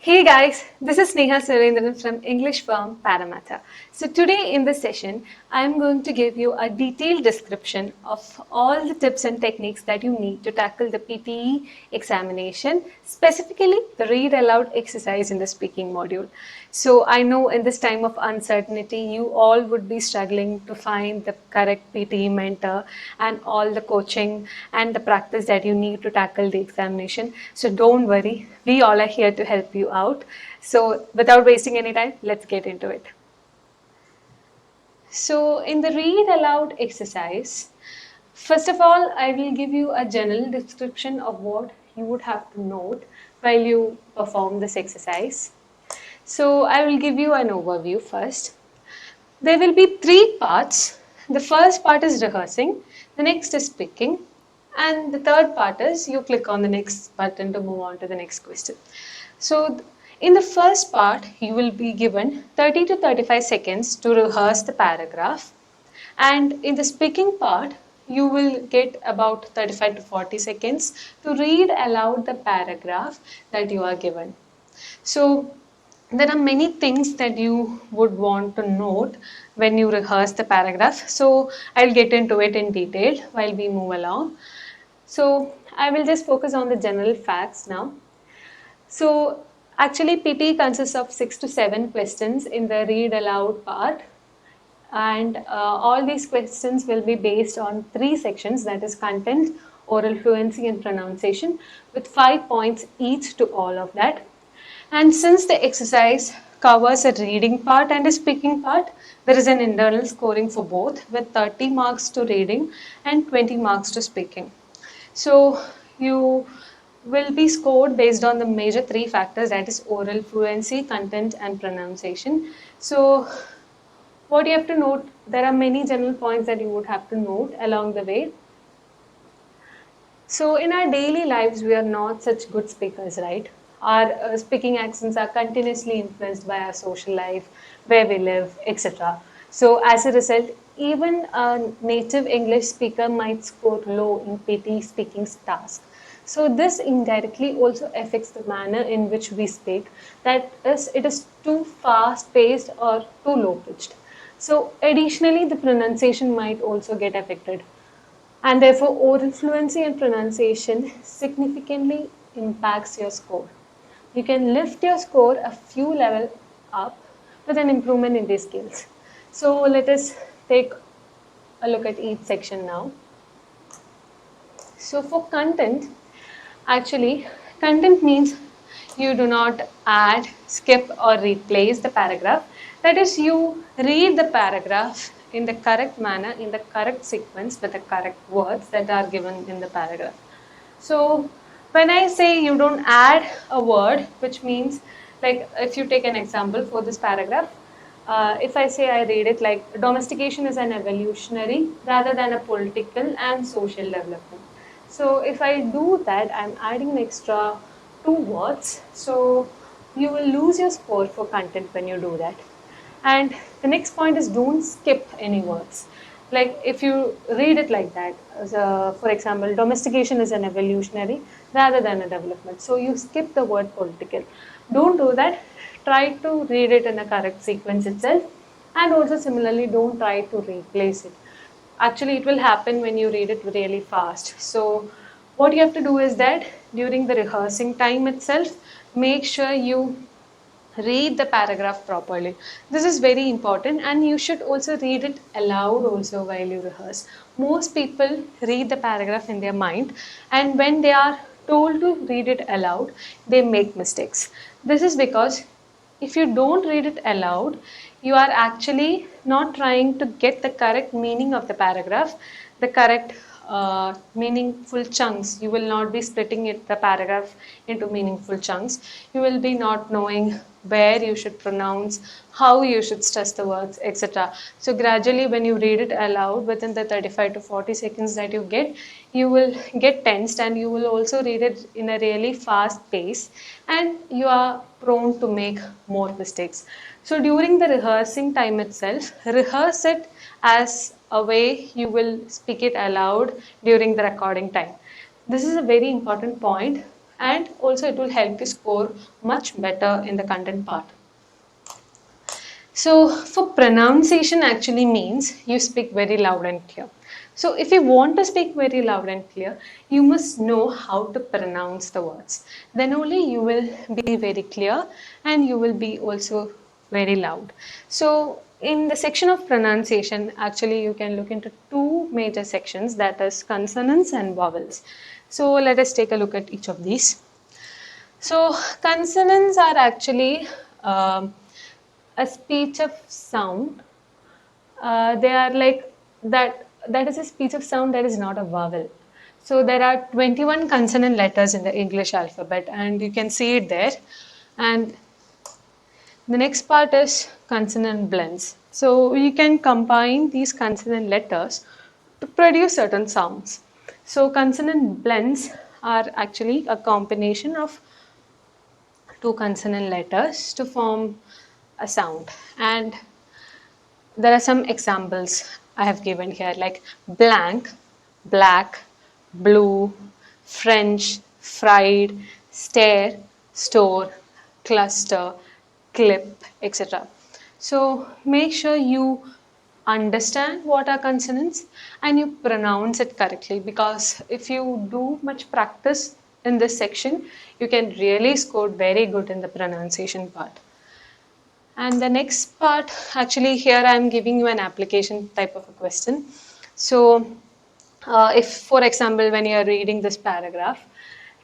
Hey guys, this is Neha Surendran from Englishfirm Parramata. So today in this session, I am going to give you a detailed description of all the tips and techniques that you need to tackle the PTE examination, specifically the read aloud exercise in the speaking module. So I know in this time of uncertainty, you all would be struggling to find the correct PTE mentor and all the coaching and the practice that you need to tackle the examination. So don't worry, we all are here to help you out. So without wasting any time, let's get into it. So in the read aloud exercise, first of all, I will give you a general description of what you would have to note while you perform this exercise. So I will give you an overview first. There will be three parts. The first part is rehearsing, the next is speaking, and the third part is you click on the next button to move on to the next question. So in the first part, you will be given 30 to 35 seconds to rehearse the paragraph. And in the speaking part, you will get about 35 to 40 seconds to read aloud the paragraph that you are given. So there are many things that you would want to note when you rehearse the paragraph. So I'll get into it in detail while we move along. So I will just focus on the general facts now. So actually PT consists of 6 to 7 questions in the read aloud part, and all these questions will be based on 3 sections, that is content, oral fluency and pronunciation, with 5 points each to all of that. And since the exercise covers a reading part and a speaking part, there is an internal scoring for both with 30 marks to reading and 20 marks to speaking. So you will be scored based on the major 3 factors, that is oral fluency, content and pronunciation. So what you have to note, there are many general points that you would have to note along the way. So in our daily lives, we are not such good speakers, right? Our speaking accents are continuously influenced by our social life, where we live, etc. So as a result, even a native English speaker might score low in PT speaking task. So this indirectly also affects the manner in which we speak. That is, it is too fast paced or too low pitched. So additionally, the pronunciation might also get affected, and therefore oral fluency and pronunciation significantly impacts your score. You can lift your score a few levels up with an improvement in these skills. So let us take a look at each section now. So for content, actually content means you do not add, skip or replace the paragraph. That is, you read the paragraph in the correct manner, in the correct sequence with the correct words that are given in the paragraph. So when I say you don't add a word, which means, like if you take an example for this paragraph, if I say I read it like domestication is an evolutionary rather than a political and social development. So if I do that, I'm adding an extra 2 words. So you will lose your score for content when you do that. And the next point is don't skip any words. Like if you read it like that, for example, domestication is an evolutionary rather than a development. So you skip the word political. Don't do that. Try to read it in the correct sequence itself. And also similarly, don't try to replace it. Actually, it will happen when you read it really fast. So what you have to do is that during the rehearsing time itself, make sure you read the paragraph properly. This is very important, and you should also read it aloud also while you rehearse. Most people read the paragraph in their mind, and when they are told to read it aloud, they make mistakes. This is because if you don't read it aloud, you are actually not trying to get the correct meaning of the paragraph, the correct meaningful chunks. You will not be splitting it, the paragraph, into meaningful chunks. You will be not knowing where you should pronounce, how you should stress the words, etc. So gradually when you read it aloud within the 35 to 40 seconds that you get, you will get tensed, and you will also read it in a really fast pace, and you are prone to make more mistakes. So during the rehearsing time itself, rehearse it as a way you will speak it aloud during the recording time. This is a very important point. and also it will help you score much better in the content part. So for pronunciation actually means you speak very loud and clear. So if you want to speak very loud and clear, you must know how to pronounce the words. Then only you will be very clear and you will be also very loud. So in the section of pronunciation, actually you can look into two major sections, that is consonants and vowels. So let us take a look at each of these. So consonants are actually a speech of sound. They are like that. That is a speech of sound that is not a vowel. So there are 21 consonant letters in the English alphabet, and you can see it there. And the next part is consonant blends. So you can combine these consonant letters to produce certain sounds. So consonant blends are actually a combination of two consonant letters to form a sound. And there are some examples I have given here, like blank, black, blue, French, fried, stare, store, cluster, clip, etc. So make sure you understand what are consonants and you pronounce it correctly, because if you do much practice in this section, you can really score very good in the pronunciation part. And the next part, actually here I am giving you an application type of a question. So if, for example, when you are reading this paragraph,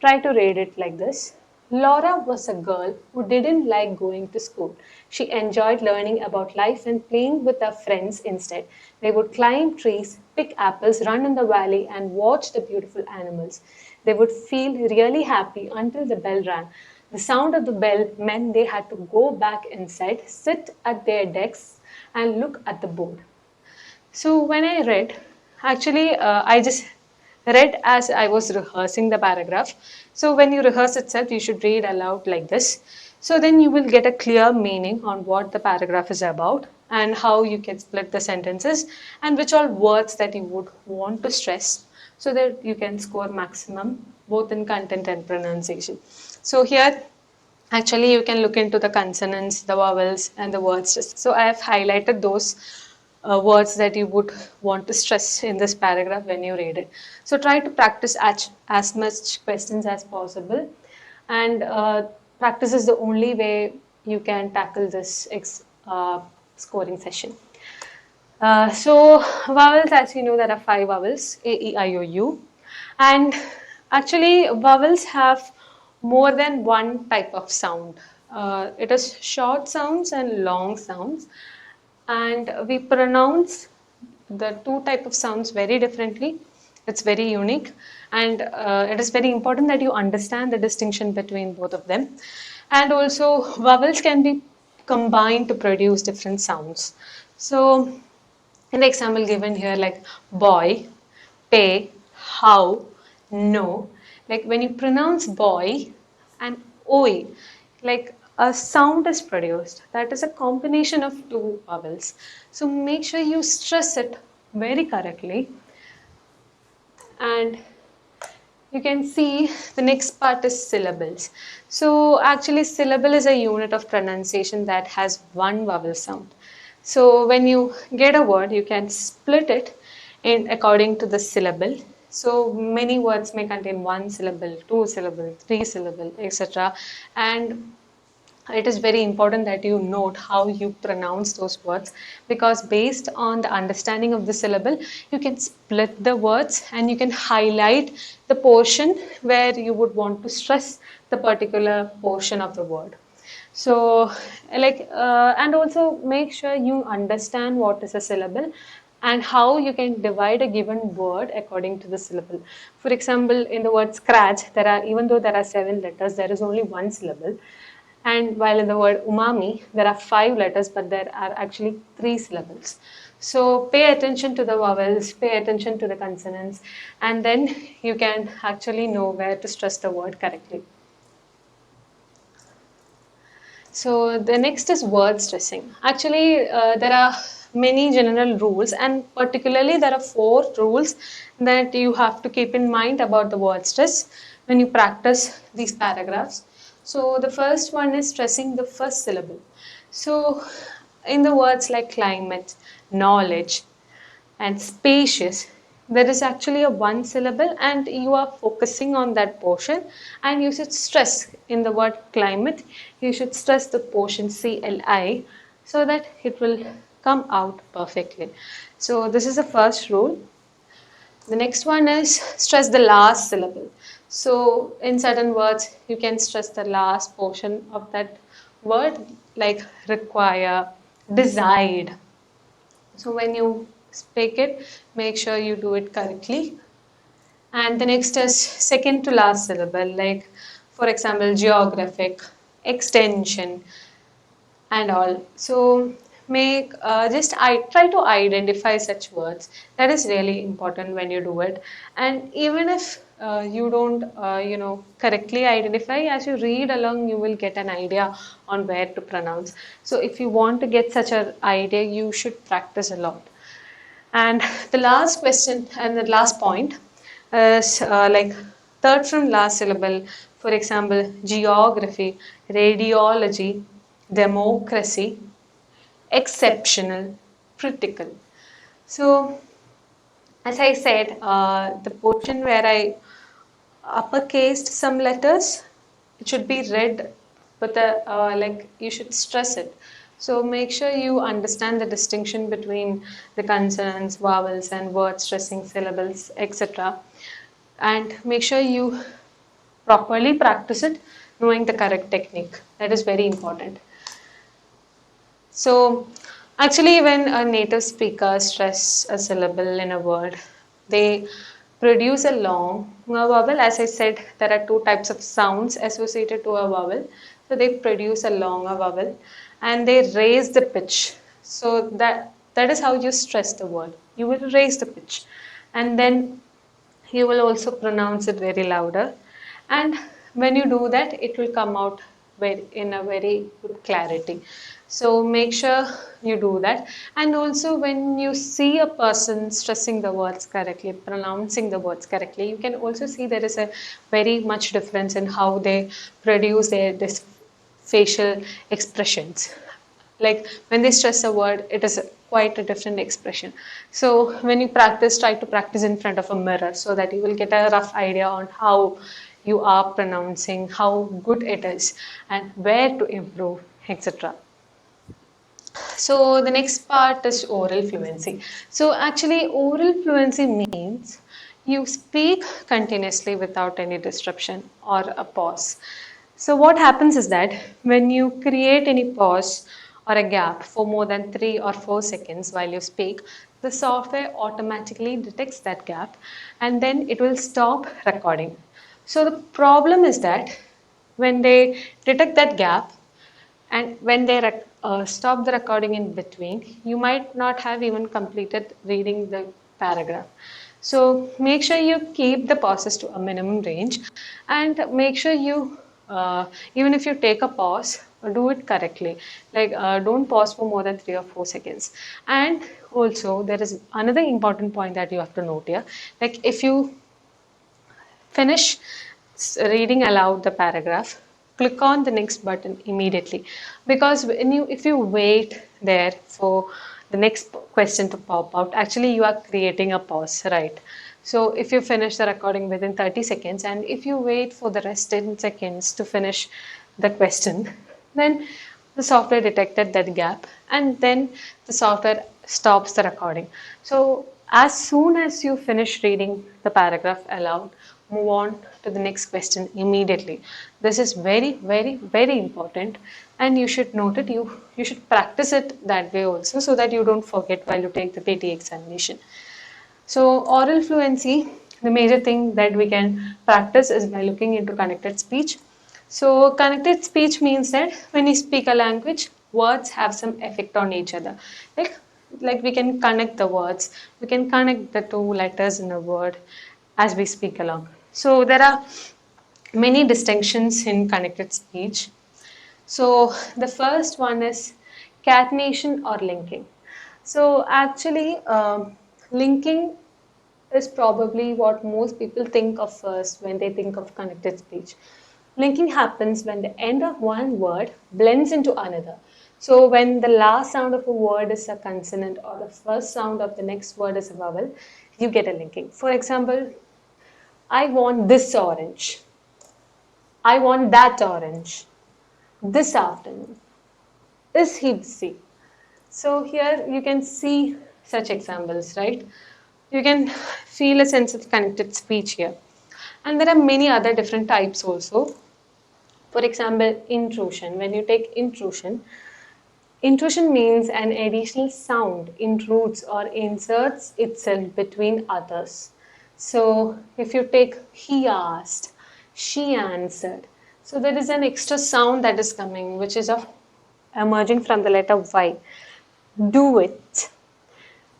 try to read it like this. Laura was a girl who didn't like going to school. She enjoyed learning about life and playing with her friends instead. They would climb trees, pick apples, run in the valley, and watch the beautiful animals. They would feel really happy until the bell rang. The sound of the bell meant they had to go back inside, sit at their desks, and look at the board. So when I read, actually, I just read as I was rehearsing the paragraph. So when you rehearse itself, you should read aloud like this. So then you will get a clear meaning on what the paragraph is about and how you can split the sentences and which all words that you would want to stress so that you can score maximum both in content and pronunciation. So here actually, you can look into the consonants, the vowels, and the words. So I have highlighted those words that you would want to stress in this paragraph when you read it. So try to practice as much questions as possible. And practice is the only way you can tackle this scoring session. So vowels, as you know, there are 5 vowels: A, E, I, O, U. And actually, vowels have more than one type of sound. It is short sounds and long sounds. And we pronounce the two type of sounds very differently. It's very unique. And it is very important that you understand the distinction between both of them. And also, vowels can be combined to produce different sounds. So in the example given here, like boy, pay, how, no, like when you pronounce boy and oi, like a sound is produced. That is a combination of two vowels. So make sure you stress it very correctly. And you can see the next part is syllables. So actually syllable is a unit of pronunciation that has one vowel sound. So when you get a word, you can split it in according to the syllable. So many words may contain one syllable, two syllable, three syllable, etc. And it is very important that you note how you pronounce those words, because based on the understanding of the syllable, you can split the words and you can highlight the portion where you would want to stress the particular portion of the word. So and also make sure you understand what is a syllable and how you can divide a given word according to the syllable. For example, in the word scratch, even though there are 7 letters, there is only one syllable. And while in the word umami, there are 5 letters, but there are actually 3 syllables. So pay attention to the vowels, pay attention to the consonants, and then you can actually know where to stress the word correctly. So the next is word stressing. Actually, there are many general rules, and particularly there are 4 rules that you have to keep in mind about the word stress when you practice these paragraphs. So the first one is stressing the first syllable. So in the words like climate, knowledge, and spacious, there is actually a one syllable and you are focusing on that portion, and you should stress in the word climate, you should stress the portion CLI so that it will come out perfectly. So this is the first rule. The next one is stress the last syllable. So in certain words, you can stress the last portion of that word, like require, decide. So when you speak it, make sure you do it correctly. And the next is second to last syllable, like for example, geographic, extension, and all. So make just I try to identify such words. That is really important when you do it. And even if you don't, correctly identify, as you read along, you will get an idea on where to pronounce. So if you want to get such an idea, you should practice a lot. And the last question and the last point is like third from last syllable, for example, geography, radiology, democracy, exceptional, critical. So, as I said, the portion where I uppercased some letters, it should be read with a like you should stress it. So make sure you understand the distinction between the consonants, vowels, and word stressing syllables, etc. And make sure you properly practice it, knowing the correct technique. That is very important. So, actually, when a native speaker stress a syllable in a word, they produce a long vowel. As I said, there are 2 types of sounds associated to a vowel. So, they produce a longer vowel and they raise the pitch. So, that is how you stress the word. You will raise the pitch, and then you will also pronounce it very louder, and when you do that it will come out in a very good clarity. So make sure you do that. And also when you see a person stressing the words correctly, pronouncing the words correctly, you can also see there is a very much difference in how they produce their this facial expressions. Like when they stress a word, it is quite a different expression. So when you practice, try to practice in front of a mirror so that you will get a rough idea on how you are pronouncing, how good it is, and where to improve, etc. So the next part is oral fluency. So actually oral fluency means you speak continuously without any disruption or a pause. So what happens is that when you create any pause or a gap for more than 3 or 4 seconds while you speak, the software automatically detects that gap and then it will stop recording. So the problem is that when they detect that gap, and when they stop the recording in between, you might not have even completed reading the paragraph. So make sure you keep the pauses to a minimum range, and make sure you, even if you take a pause, do it correctly. Like don't pause for more than 3 or 4 seconds. And also there is another important point that you have to note here. Like if you finish reading aloud the paragraph, click on the next button immediately, because if you wait there for the next question to pop out, actually you are creating a pause, right? So if you finish the recording within 30 seconds and if you wait for the rest 10 seconds to finish the question, then the software detected that gap and then the software stops the recording. So as soon as you finish reading the paragraph aloud, move on to the next question immediately. This is very, very, very important, and you should note it. You should practice it that way also, so that you don't forget while you take the PTE examination. So oral fluency, the major thing that we can practice is by looking into connected speech. So connected speech means that when you speak a language, words have some effect on each other. Like we can connect the words, we can connect the 2 letters in a word as we speak along. So there are many distinctions in connected speech. So the first one is catenation or linking. So actually, linking is probably what most people think of first when they think of connected speech. Linking happens when the end of one word blends into another. So when the last sound of a word is a consonant or the first sound of the next word is a vowel, you get a linking. For example, I want this orange. I want that orange. This afternoon. Is he busy? So here you can see such examples, right? You can feel a sense of connected speech here. And there are many other different types also. For example, intrusion. When you take intrusion, intrusion means an additional sound intrudes or inserts itself between others. So if you take he asked, she answered. So there is an extra sound that is coming, which is of emerging from the letter Y. Do it.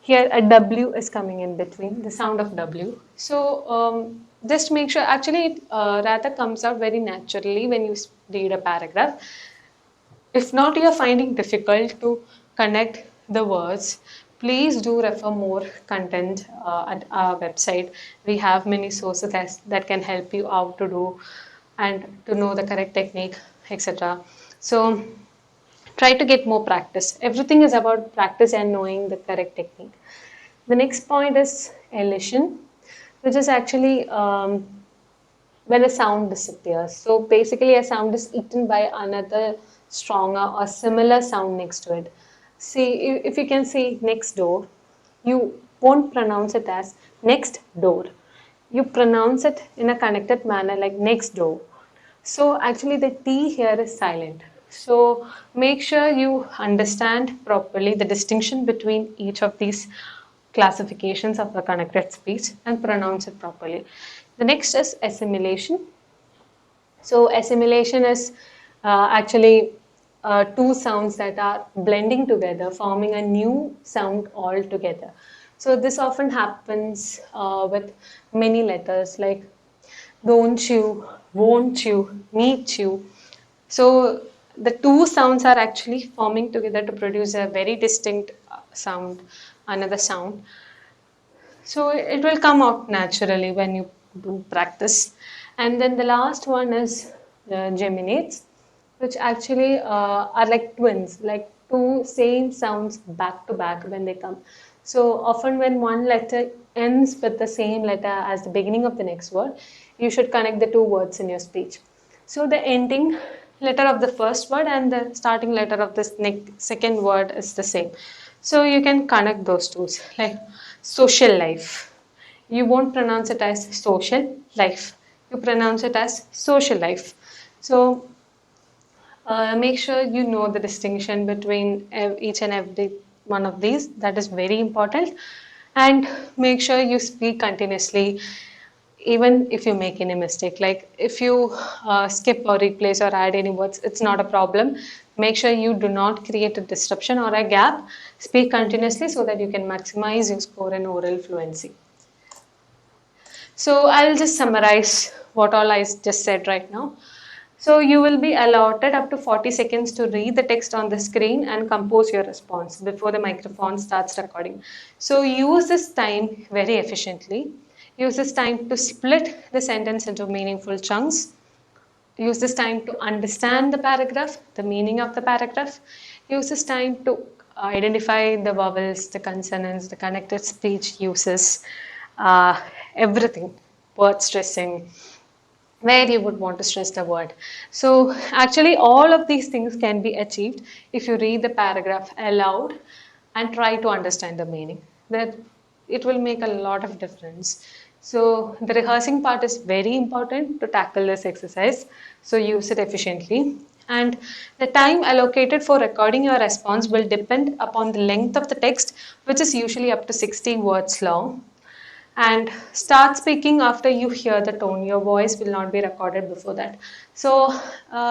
Here a W is coming in between, the sound of W. So just make sure, actually it rather comes out very naturally when you read a paragraph. If not, you're finding difficult to connect the words, please do refer more content at our website. We have many sources that can help you out to do and to know the correct technique, etc. So try to get more practice. Everything is about practice and knowing the correct technique. The next point is elision, which is actually when a sound disappears. So basically, a sound is eaten by another stronger or similar sound next to it. See, if you can see next door, you won't pronounce it as next door. You pronounce it in a connected manner like next door. So actually the T here is silent. So make sure you understand properly the distinction between each of these classifications of the connected speech and pronounce it properly. The next is assimilation. So assimilation is actually two sounds that are blending together, forming a new sound altogether. So this often happens with many letters like don't you, won't you, meet you. So the two sounds are actually forming together to produce a very distinct sound, another sound. So it will come out naturally when you do practice. And then the last one is geminates, which actually are like twins, like two same sounds back to back when they come. So often when one letter ends with the same letter as the beginning of the next word, you should connect the two words in your speech. So the ending letter of the first word and the starting letter of the second word is the same. So you can connect those two, like social life. You won't pronounce it as social life. You pronounce it as social life. So make sure you know the distinction between each and every one of these. That is very important. And make sure you speak continuously even if you make any mistake. Like if you skip or replace or add any words, it's not a problem. Make sure you do not create a disruption or a gap. Speak continuously so that you can maximize your score in oral fluency. So I'll just summarize what all I just said right now. So you will be allotted up to 40 seconds to read the text on the screen and compose your response before the microphone starts recording. So use this time very efficiently. Use this time to split the sentence into meaningful chunks. Use this time to understand the paragraph, the meaning of the paragraph. Use this time to identify the vowels, the consonants, the connected speech uses, uh, everything, word stressing, where you would want to stress the word. So actually all of these things can be achieved if you read the paragraph aloud and try to understand the meaning. That it will make a lot of difference. So the rehearsing part is very important to tackle this exercise. So use it efficiently. And the time allocated for recording your response will depend upon the length of the text, which is usually up to 60 words long. And start speaking after you hear the tone. Your voice will not be recorded before that. So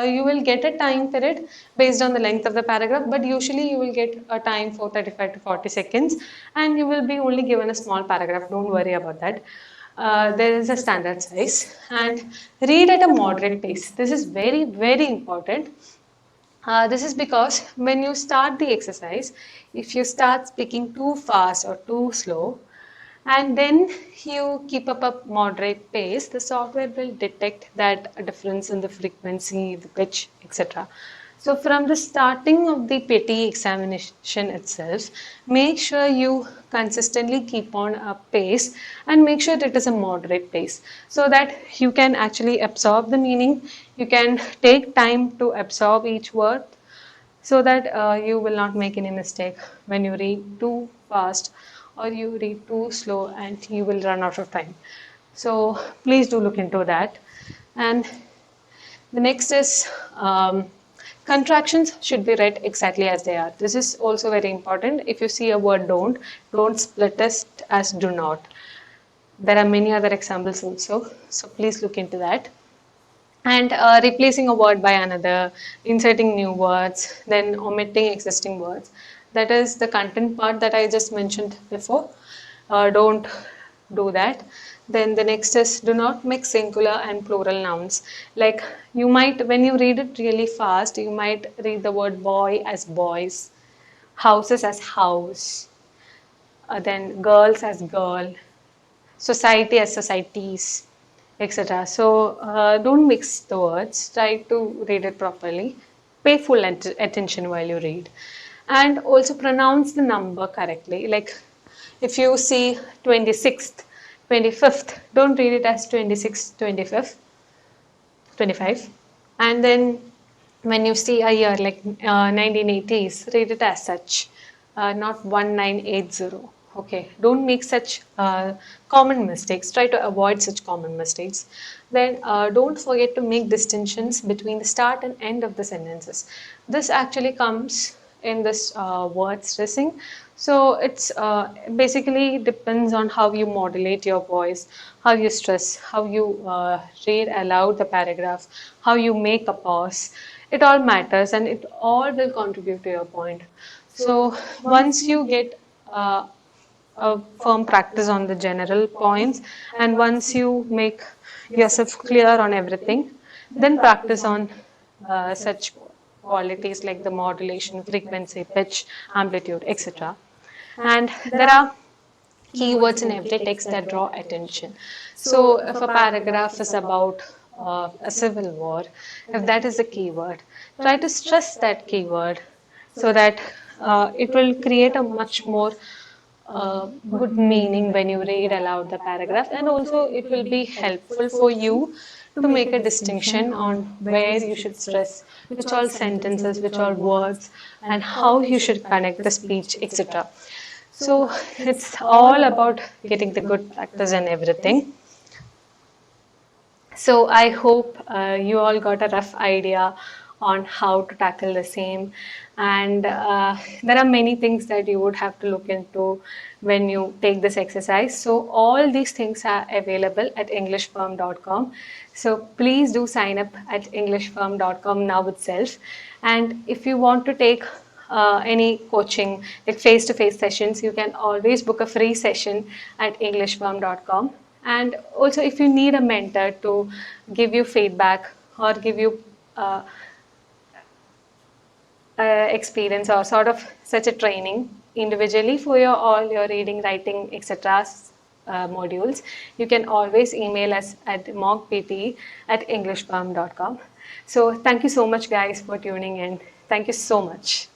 you will get a time period based on the length of the paragraph, but usually you will get a time for 35 to 40 seconds and you will be only given a small paragraph. Don't worry about that. There is a standard size and read at a moderate pace. This is very, very important. This is because when you start the exercise, if you start speaking too fast or too slow, and then you keep up a moderate pace, the software will detect that difference in the frequency, the pitch, etc. So from the starting of the PTE examination itself, make sure you consistently keep on a pace and make sure it is a moderate pace so that you can actually absorb the meaning, you can take time to absorb each word so that you will not make any mistake when you read too fast or you read too slow and you will run out of time. So please do look into that. And the next is contractions should be read exactly as they are. This is also very important. If you see a word don't split it as do not. There are many other examples also, so please look into that. And replacing a word by another, inserting new words, then omitting existing words. That is the content part that I just mentioned before. Don't do that. Then the next is do not mix singular and plural nouns. Like you might, when you read it really fast, you might read the word boy as boys, houses as house, then girls as girl, society as societies, etc. So don't mix the words. Try to read it properly. Pay full attention while you read, and also pronounce the number correctly. Like if you see 26th, 25th, don't read it as 26th, 25th, 25. And then when you see a year like 1980s, read it as such, not 1980. Okay, don't make such common mistakes. Try to avoid such common mistakes. Then don't forget to make distinctions between the start and end of the sentences. This actually comes in this word stressing. So it's basically depends on how you modulate your voice, how you stress, how you read aloud the paragraph, how you make a pause. It all matters and it all will contribute to your point. So once you get a firm practice on the general points and once you make yourself clear on everything, then practice on such qualities like the modulation, frequency, pitch, amplitude, etc. And there are keywords in every text that draw attention. So, if a paragraph is about a civil war, if that is a keyword, try to stress that keyword so that it will create a much more good meaning when you read aloud the paragraph, and also it will be helpful for you to make a distinction on where you should stress which all sentences, which all words, and how you should connect the speech, etc. So it's all about getting the good practice and everything. So I hope you all got a rough idea on how to tackle the same. And there are many things that you would have to look into when you take this exercise. So all these things are available at englishfirm.com. So please do sign up at englishfirm.com now itself. And if you want to take any coaching, like face-to-face sessions, you can always book a free session at englishfirm.com. And also, if you need a mentor to give you feedback or give you experience or sort of such a training individually for your all your reading, writing, etc. Modules, you can always email us at mockpt@englishfirm.com. So thank you so much, guys, for tuning in. Thank you so much.